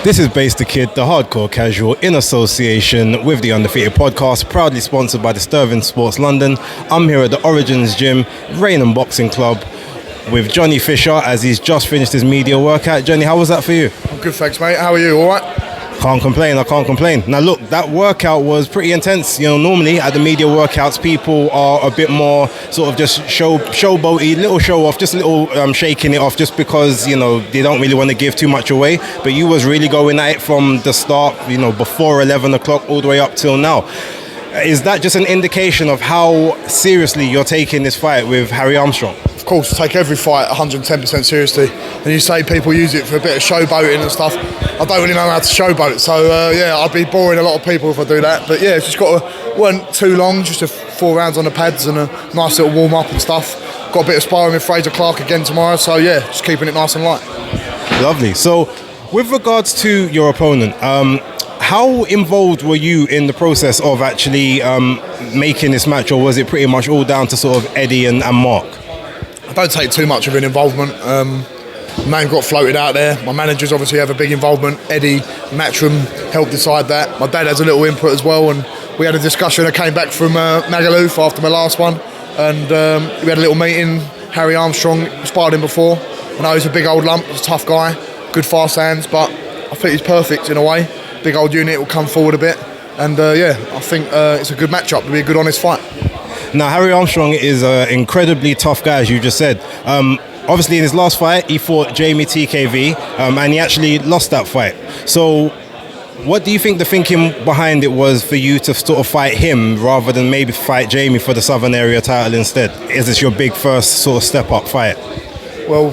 This is BaseDaKID, the hardcore casual, in association with the Undefeated podcast, proudly sponsored by the Stirling Sports London. I'm here at the Origins Gym, Rainham Boxing Club, with Johnny Fisher as he's just finished his media workout. Johnny, how was that for you? I'm good, thanks, mate. How are you? All right? I can't complain. Now look, that workout was pretty intense. You know, normally at the media workouts, people are a bit more sort of just showboaty, little show off, just a little shaking it off, just because, you know, they don't really want to give too much away. But you was really going at it from the start, you know, before 11 o'clock all the way up till now. Is that just an indication of how seriously you're taking this fight with Harry Armstrong? Of course, take every fight 110% seriously. And you say people use it for a bit of showboating and stuff. I don't really know how to showboat, so yeah, I'd be boring a lot of people if I do that. But yeah, it's just weren't too long, just 4 rounds on the pads and a nice little warm up and stuff. Got a bit of sparring with Fraser Clark again tomorrow, so yeah, just keeping it nice and light. Lovely. So, with regards to your opponent, how involved were you in the process of actually making this match, or was it pretty much all down to sort of Eddie and Mark? I don't take too much of an involvement. Man got floated out there. My managers obviously have a big involvement. Eddie, Matchroom helped decide that. My dad has a little input as well, and we had a discussion. I came back from Magaluf after my last one, and we had a little meeting. Harry Armstrong, sparred him before. I know he's a big old lump, he's a tough guy, good fast hands, but I think he's perfect in a way. Big old unit will come forward a bit, and yeah, I think it's a good matchup. It'll be a good, honest fight. Now, Harry Armstrong is an incredibly tough guy, as you just said. Obviously, in his last fight, he fought Jamie TKV, and he actually lost that fight. So, what do you think the thinking behind it was for you to sort of fight him rather than maybe fight Jamie for the Southern Area title instead? Is this your big first sort of step-up fight? Well,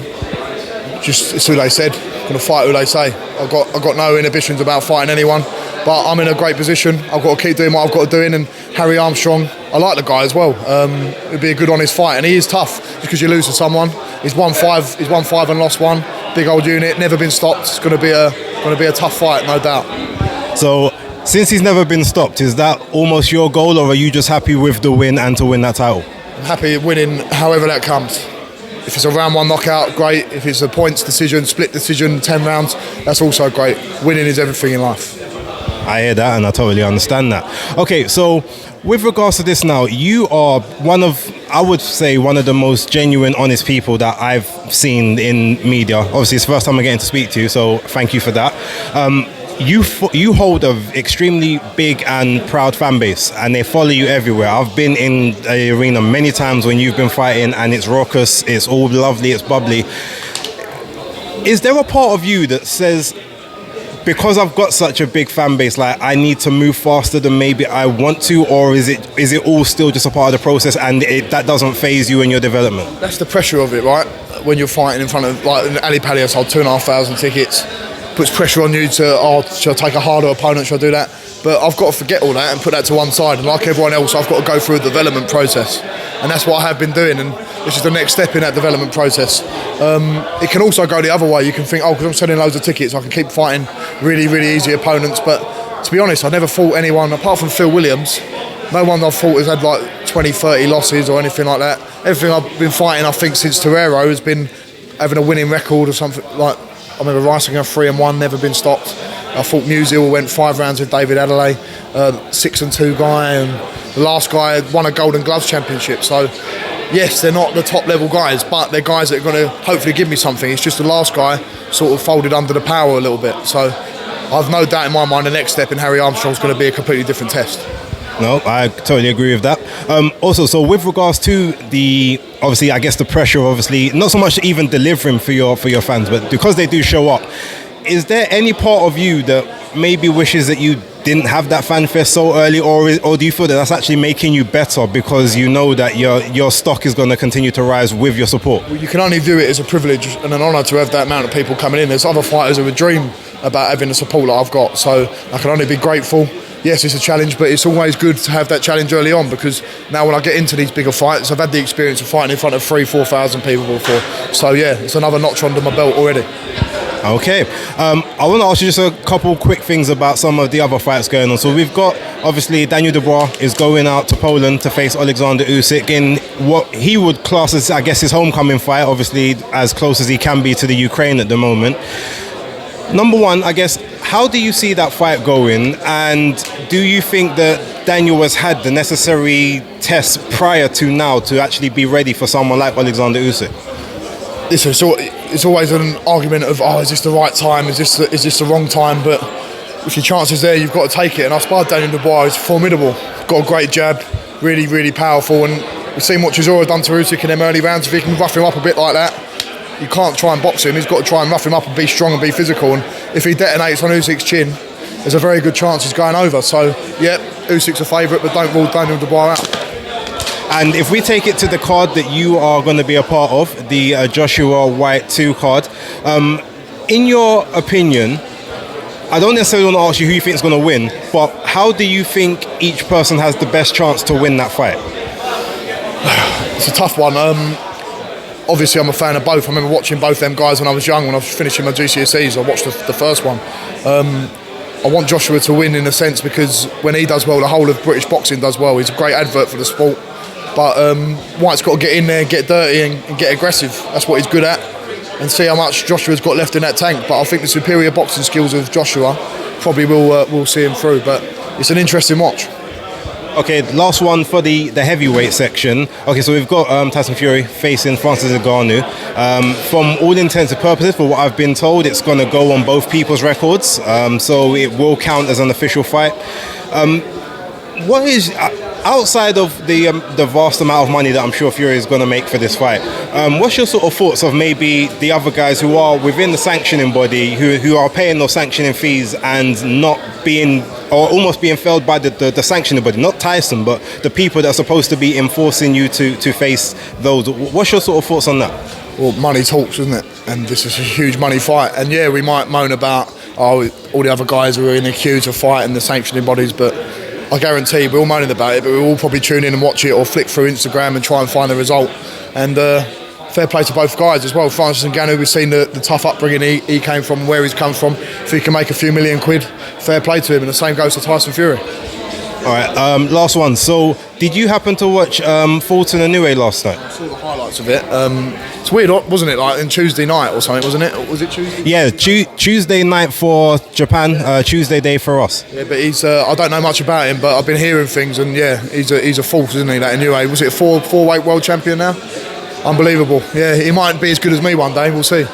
just it's who they said. I'm going to fight who they say. I've got no inhibitions about fighting anyone, but I'm in a great position. I've got to keep doing what I've got to do, and Harry Armstrong, I like the guy as well. It'd be a good, honest fight, and he is tough. Just because you lose to someone, he's won five and lost one. Big old unit, never been stopped. It's going to be a tough fight, no doubt. So, since he's never been stopped, is that almost your goal, or are you just happy with the win and to win that title? I'm happy winning however that comes. If it's a round one knockout, great. If it's a points decision, split decision, 10 rounds, that's also great. Winning is everything in life. I hear that and I totally understand that. Okay, so with regards to this now, you are I would say one of the most genuine, honest people that I've seen in media. Obviously, it's the first time I'm getting to speak to you, so thank you for that. You hold an extremely big and proud fan base, and they follow you everywhere. I've been in the arena many times when you've been fighting, and it's raucous, it's all lovely, it's bubbly. Is there a part of you that says, because I've got such a big fan base, like I need to move faster than maybe I want to, or is it all still just a part of the process and that doesn't faze you in your development? That's the pressure of it, right? When you're fighting in front of, like Ali Pali, I sold 2,500 tickets. Puts pressure on you to, should I take a harder opponent, should I do that? But I've got to forget all that and put that to one side, and like everyone else, I've got to go through a development process, and that's what I have been doing, and this is the next step in that development process. It can also go the other way. You can think, because I'm selling loads of tickets, I can keep fighting really, really easy opponents, but to be honest, I've never fought anyone, apart from Phil Williams. No one I've fought has had like 20, 30 losses or anything like that. Everything I've been fighting, I think, since Torero has been having a winning record or something. Like, I remember Riesinger 3-1, never been stopped. I fought Musil, went 5 rounds with David Adelaide, 6-2 guy, and the last guy won a Golden Gloves championship. So, yes, they're not the top level guys, but they're guys that are going to hopefully give me something. It's just the last guy sort of folded under the power a little bit. So, I've no doubt in my mind the next step in Harry Armstrong is going to be a completely different test. No, I totally agree with that. Also, so with regards to obviously, I guess the pressure, obviously, not so much even delivering for your fans, but because they do show up, is there any part of you that maybe wishes that you didn't have that fanfare so early, or do you feel that that's actually making you better because you know that your stock is going to continue to rise with your support? Well, you can only view it as a privilege and an honour to have that amount of people coming in. There's other fighters who would dream about having the support that I've got, so I can only be grateful. Yes, it's a challenge, but it's always good to have that challenge early on, because now when I get into these bigger fights, I've had the experience of fighting in front of 3,000-4,000 people before. So yeah, it's another notch under my belt already. Okay, I want to ask you just a couple quick things about some of the other fights going on. So we've got, obviously, Daniel Dubois is going out to Poland to face Alexander Usyk in what he would class as, I guess, his homecoming fight, obviously as close as he can be to the Ukraine at the moment. Number one, I guess, how do you see that fight going? And do you think that Daniel has had the necessary tests prior to now to actually be ready for someone like Alexander Usyk? Listen, it's always an argument of, oh, is this the right time? Is this the wrong time? But if your chance is there, you've got to take it. And I sparred Daniel Dubois. He's formidable. Got a great jab, really, really powerful. And we've seen what Chisora done to Usyk in them early rounds. If he can rough him up a bit like that, you can't try and box him. He's got to try and rough him up and be strong and be physical. And if he detonates on Usyk's chin, there's a very good chance he's going over. So, yeah, Usyk's a favourite, but don't rule Daniel Dubois out. And if we take it to the card that you are going to be a part of, the Joshua White 2 card, in your opinion, I don't necessarily want to ask you who you think is going to win, but how do you think each person has the best chance to win that fight? It's a tough one. Obviously, I'm a fan of both. I remember watching both them guys when I was young, when I was finishing my GCSEs. I watched the first one. I want Joshua to win in a sense because when he does well, the whole of British boxing does well. He's a great advert for the sport. But White's got to get in there, get dirty and get aggressive. That's what he's good at. And see how much Joshua's got left in that tank. But I think the superior boxing skills of Joshua probably will see him through. But it's an interesting watch. Okay, last one for the heavyweight section. Okay, so we've got Tyson Fury facing Francis Ngannou. From all intents and purposes, for what I've been told, it's going to go on both people's records. So it will count as an official fight. What is, outside of the vast amount of money that I'm sure Fury is going to make for this fight, what's your sort of thoughts of maybe the other guys who are within the sanctioning body, who are paying those sanctioning fees and not being, or almost being felled by the sanctioning body, not Tyson, but the people that are supposed to be enforcing you to face those? What's your sort of thoughts on that? Well, money talks, isn't it? And this is a huge money fight. And yeah, we might moan about all the other guys who are in the queue to fight in the sanctioning bodies, but I guarantee we're all moaning about it, but we'll all probably tune in and watch it or flick through Instagram and try and find the result. And fair play to both guys as well. Francis Ngannou, we've seen the tough upbringing he came from, where he's come from. If he can make a few million quid, fair play to him. And the same goes to Tyson Fury. All right, last one. So, did you happen to watch Fulton and Inoue last night? I saw the highlights of it. It's weird, wasn't it? Like on Tuesday night or something, wasn't it? Was it Tuesday? Yeah, Tuesday night for Japan, Tuesday day for us. Yeah, but he's. I don't know much about him, but I've been hearing things, and yeah, he's a force, isn't he? That Inoue, was it a four-weight world champion now? Unbelievable. Yeah, he might be as good as me one day. We'll see.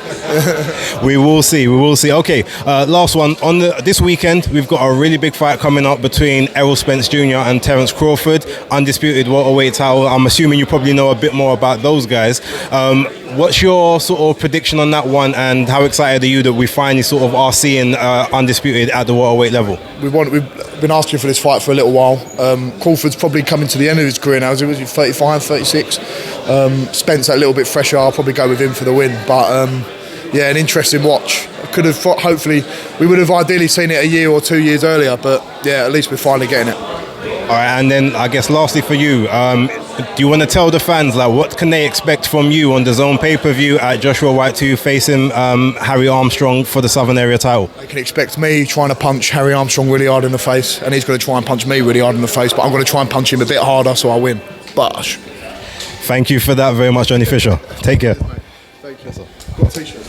We will see. Okay, last one. On this weekend, we've got a really big fight coming up between Errol Spence Jr. and Terence Crawford, undisputed welterweight title. I'm assuming you probably know a bit more about those guys. What's your sort of prediction on that one, and how excited are you that we finally sort of are seeing undisputed at the welterweight level? We've been asking for this fight for a little while. Crawford's probably coming to the end of his career now. Was he 35, 36? Spence a little bit fresher. I'll probably go with him for the win. But yeah, an interesting watch. Could have hopefully we would have ideally seen it a year or 2 years earlier. But yeah, at least we're finally getting it. All right, and then I guess lastly for you, do you want to tell the fans like what can they expect from you on the Zone pay-per-view at Joshua White 2 facing Harry Armstrong for the Southern Area title? They can expect me trying to punch Harry Armstrong really hard in the face, and he's going to try and punch me really hard in the face, but I'm going to try and punch him a bit harder so I win. Bosh. Thank you for that very much, Johnny Fisher. Take care. Thank you. Got a t-shirt.